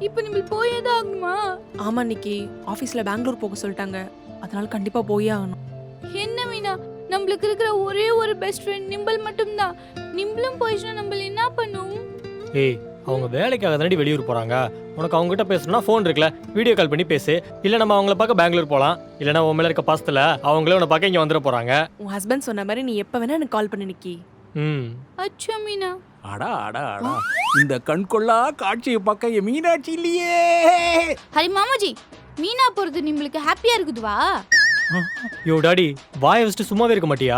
இப்போ நம்ம போயே தான் ஆகணுமா? ஆமா நிக்கி, ஆபீஸ்ல பெங்களூர் போக சொல்லிட்டாங்க. அதனால கண்டிப்பா போயே ஆகணும். என்ன மீனா, நம்மளுக்கு இருக்கிற ஒரே ஒரு பெஸ்ட் ஃப்ரெண்ட் நிம்பல் மட்டும்தான். நிம்பலும் போயிடுச்சுன்னா நம்ம என்ன பண்ணும்? ஏய், அவங்க வேலைக்காக தாண்டி வெளியூர் போறாங்க. உனக்கு அவங்க கிட்ட பேசணும்னா ஃபோன் இருக்குல்ல, வீடியோ கால் பண்ணி பேசு. இல்ல நம்ம அவங்கள பார்க்க பெங்களூர் போலாம். இல்லனா உன் மேல இருக்க பாசத்துல அவங்களே உன்னை பார்க்க இங்க வந்துட போறாங்க. உன் ஹஸ்பண்ட் சொன்ன மாதிரி நீ எப்ப வேணா எனக்கு கால் பண்ணு நிக்கி. அச்சா மீனா. அடா அடா அடா, இந்த கண்கொள்ளா காட்சியை பார்க்க என் மீனாட்சி இல்லையே. ஹரி மாமாஜி, மீனா போறது நம்மளுக்கு ஹாப்பியா இருக்குதுவா? யோ டாடி, வாயை வச்சுட்டு சும்மாவே இருக்க மாட்டியா?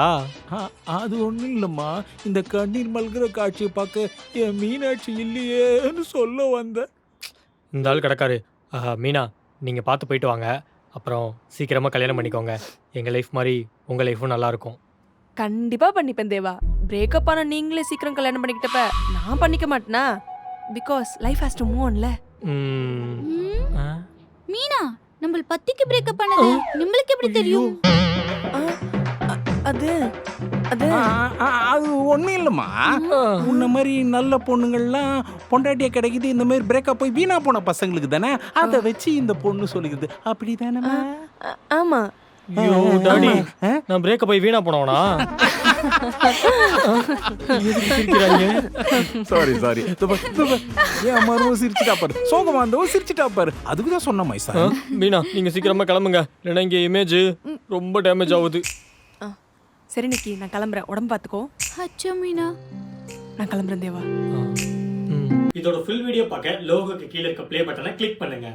அது ஒண்ணும் இல்லம்மா, இந்த கண்ணீர் மல்கிற காட்சியை பார்க்க என் மீனாட்சி இல்லையேன்னு சொல்ல வந்த. இந்த ஆள் கிடக்காரு. மீனா, நீங்க பார்த்து போயிட்டு வாங்க. அப்புறம் சீக்கிரமா கல்யாணம் பண்ணிக்கோங்க. எங்க லைஃப் மாதிரி உங்க லைஃபும் நல்லா இருக்கும். கண்டிப்பா பண்ணிப்பேன் தேவா. பிரேக்கப் ஆன நீங்களே சீக்கிரம் கல்யாணம் பண்ணிக்கிட்டப்ப நான் பண்ணிக்க மாட்டேனா? Because life has to move ஆன்ல. மீனா, நம்ம பத்திக்கு பிரேக்கப் பண்ணது நம்மளுக்கு எப்படி தெரியும்? அது அது ஒண்ணும் இல்லம்மா, உன்ன மாதிரி நல்ல பொண்ணுங்கள்லாம் பொண்டாட்டியா கிடைக்குது. இந்த மாதிரி பிரேக்கப் போய் வீணா போன பசங்களுக்கு தானே அதை வச்சு இந்த பொண்ணு சொல்லிக்குது. அப்படிதானே? ஆமா. யோ டாடி, நான் பிரேக்கப் போய் வீணா போனவனா? சாரி சாரி, ஏன் மருமக சிரிச்சிட்டா பாரு, சோகமா இருந்தவ சிரிச்சிட்டா பாரு. அதுக்கு தான் சொன்ன மைசா. மீனா, நீங்க சீக்கிரமா கிளம்புங்க. இல்லைன்னா இங்க இமேஜ் ரொம்ப டேமேஜ் ஆகுது. சரி நிக்கி, நான் கிளம்புறேன். உடம்பு பார்த்துக்கோ. அச்சா மீனா. நான் கிளம்புறேன் தேவா. இதோட ஃபுல் வீடியோ பார்க்க லோகோக்கு கீழே இருக்க ப்ளே பட்டனை கிளிக் பண்ணுங்க.